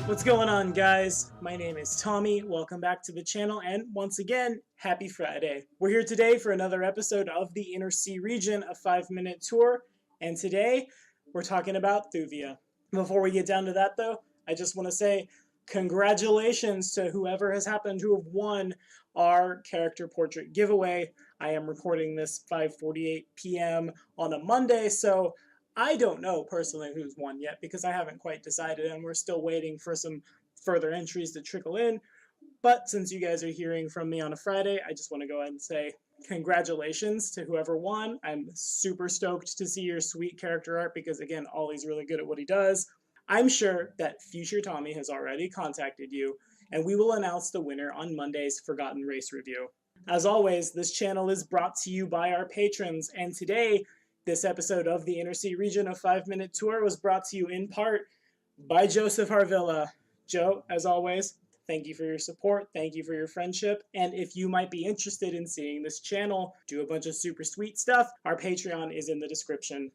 What's going on, guys? My name is Tommy. Welcome back to the channel, and once again, happy Friday. We're here today for another episode of the Inner Sea region, a 5-minute tour, and today we're talking about Thuvia. Before we get down to that, though, I just want to say congratulations to whoever has happened to have won our character portrait giveaway. I am recording this 5:48 p.m. on a Monday, so I don't know personally who's won yet because I haven't quite decided, and we're still waiting for some further entries to trickle in. But since you guys are hearing from me on a Friday, I just want to go ahead and say congratulations to whoever won. I'm super stoked to see your sweet character art because, again, Ollie's really good at what he does. I'm sure that future Tommy has already contacted you, and we will announce the winner on Monday's Forgotten Race review. As always, this channel is brought to you by our patrons, and today, this episode of the Inner Sea Region, a 5-minute tour, was brought to you in part by Joseph Harvilla. Joe, as always, thank you for your support, thank you for your friendship, and if you might be interested in seeing this channel do a bunch of super sweet stuff, our Patreon is in the description.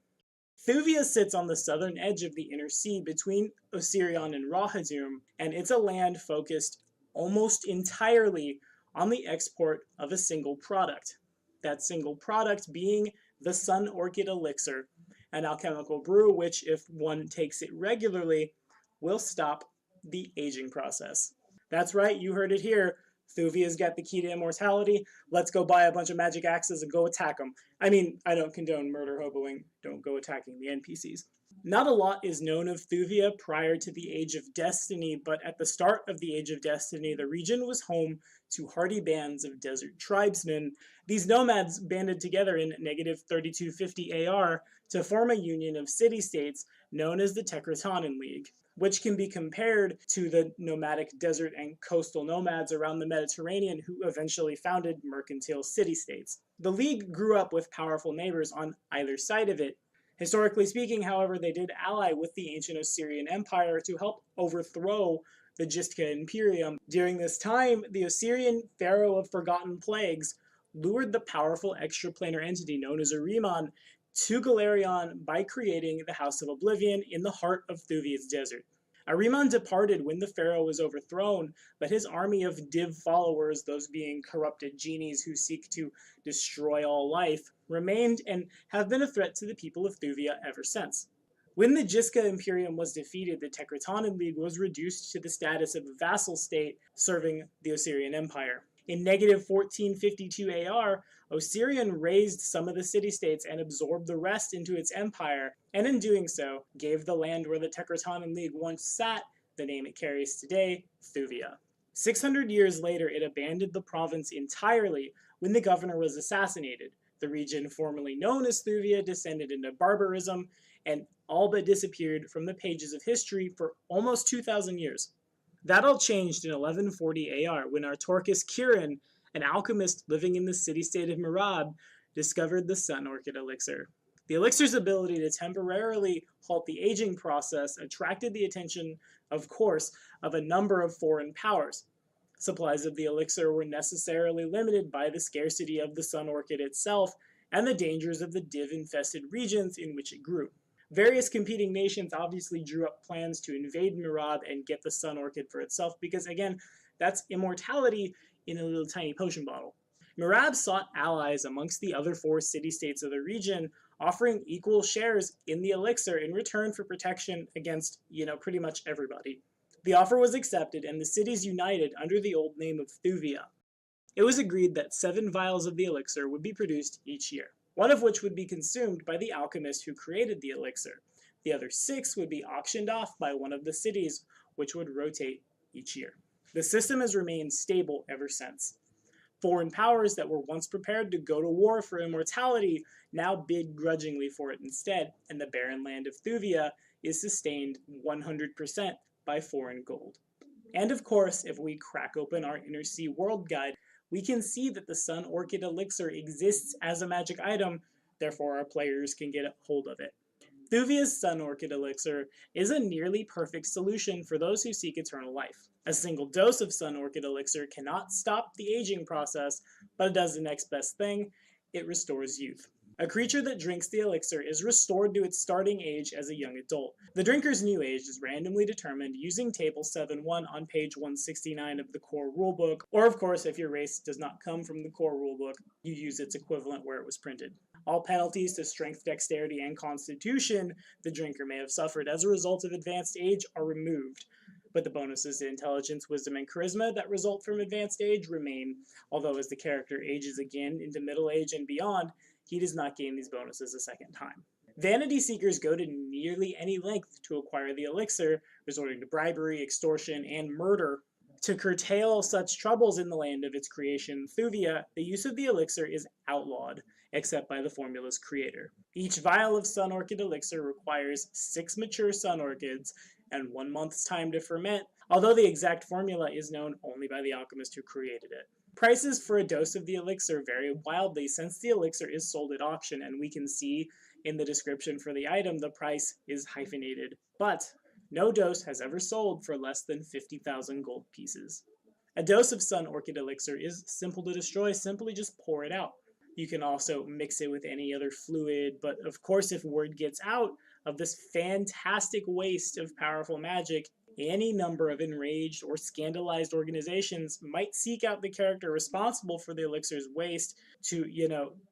Thuvia sits on the southern edge of the Inner Sea between Osirion and Rahadoum, and it's a land focused almost entirely on the export of a single product. That single product being the Sun Orchid Elixir, an alchemical brew which, if one takes it regularly, will stop the aging process. That's right, you heard it here. Thuvia's got the key to immortality. Let's go buy a bunch of magic axes and go attack them. I mean, I don't condone murder hoboing. Don't go attacking the NPCs. Not a lot is known of Thuvia prior to the Age of Destiny, but at the start of the Age of Destiny, the region was home to hardy bands of desert tribesmen. These nomads banded together in -3250 AR to form a union of city-states known as the Tekratonan League, which can be compared to the nomadic desert and coastal nomads around the Mediterranean who eventually founded mercantile city-states. The League grew up with powerful neighbors on either side of it. Historically speaking, however, they did ally with the ancient Osirian Empire to help overthrow the Gistka Imperium. During this time, the Osirian Pharaoh of Forgotten Plagues lured the powerful extraplanar entity known as Ahriman to Golarion by creating the House of Oblivion in the heart of Thuvia's desert. Ahriman departed when the pharaoh was overthrown, but his army of Div followers, those being corrupted genies who seek to destroy all life, remained and have been a threat to the people of Thuvia ever since. When the Gistka Imperium was defeated, the Tekratonan League was reduced to the status of a vassal state serving the Osirian Empire. In -1452 AR, Osirion razed some of the city-states and absorbed the rest into its empire, and in doing so, gave the land where the Tekratonan League once sat the name it carries today, Thuvia. 600 years later, it abandoned the province entirely when the governor was assassinated. The region formerly known as Thuvia descended into barbarism and all but disappeared from the pages of history for almost 2,000 years. That all changed in 1140 AR when Artorchis Kirin, an alchemist living in the city-state of Mirab, discovered the Sun Orchid Elixir. The elixir's ability to temporarily halt the aging process attracted the attention, of course, of a number of foreign powers. Supplies of the elixir were necessarily limited by the scarcity of the Sun Orchid itself and the dangers of the div-infested regions in which it grew. Various competing nations obviously drew up plans to invade Mirab and get the Sun Orchid for itself because, again, that's immortality in a little tiny potion bottle. Mirab sought allies amongst the other 4 city-states of the region, offering equal shares in the elixir in return for protection against, pretty much everybody. The offer was accepted and the cities united under the old name of Thuvia. It was agreed that 7 vials of the elixir would be produced each year, one of which would be consumed by the alchemist who created the elixir. The other 6 would be auctioned off by one of the cities, which would rotate each year. The system has remained stable ever since. Foreign powers that were once prepared to go to war for immortality now bid grudgingly for it instead, and the barren land of Thuvia is sustained 100% by foreign gold. And of course, if we crack open our Inner Sea World Guide, we can see that the Sun Orchid Elixir exists as a magic item, therefore our players can get a hold of it. Thuvia's Sun Orchid Elixir is a nearly perfect solution for those who seek eternal life. A single dose of Sun Orchid Elixir cannot stop the aging process, but it does the next best thing: it restores youth. A creature that drinks the elixir is restored to its starting age as a young adult. The drinker's new age is randomly determined using Table 7.1 on page 169 of the core rulebook, or of course, if your race does not come from the core rulebook, you use its equivalent where it was printed. All penalties to strength, dexterity, and constitution the drinker may have suffered as a result of advanced age are removed, but the bonuses to intelligence, wisdom, and charisma that result from advanced age remain, although as the character ages again into middle age and beyond, he does not gain these bonuses a second time. Vanity seekers go to nearly any length to acquire the elixir, resorting to bribery, extortion, and murder. To curtail such troubles in the land of its creation, Thuvia, the use of the elixir is outlawed, except by the formula's creator. Each vial of sun orchid elixir requires 6 mature sun orchids and 1 month's time to ferment, although the exact formula is known only by the alchemist who created it. Prices for a dose of the elixir vary wildly since the elixir is sold at auction, and we can see in the description for the item the price is hyphenated, but no dose has ever sold for less than 50,000 gold pieces. A dose of sun orchid elixir is simple to destroy, simply just pour it out. You can also mix it with any other fluid, but of course if word gets out of this fantastic waste of powerful magic, any number of enraged or scandalized organizations might seek out the character responsible for the elixir's waste to,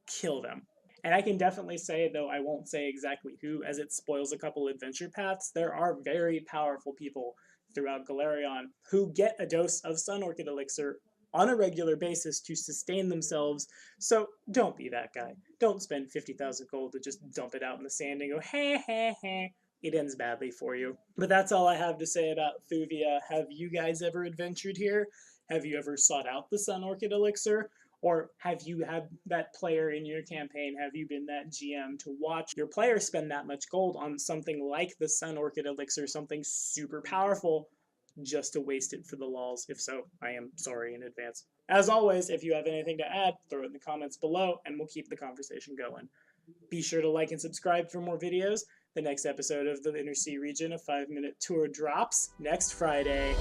kill them. And I can definitely say, though I won't say exactly who, as it spoils a couple adventure paths, there are very powerful people throughout Galarion who get a dose of Sun Orchid Elixir on a regular basis to sustain themselves, so don't be that guy. Don't spend 50,000 gold to just dump it out in the sand and go, hey. It ends badly for you. But that's all I have to say about Thuvia. Have you guys ever adventured here? Have you ever sought out the Sun Orchid Elixir? Or have you had that player in your campaign? Have you been that GM to watch your player spend that much gold on something like the Sun Orchid Elixir, something super powerful, just to waste it for the lulz? If so, I am sorry in advance. As always, if you have anything to add, throw it in the comments below and we'll keep the conversation going. Be sure to like and subscribe for more videos. The next episode of the Inner Sea Region, a 5-minute tour, drops next Friday.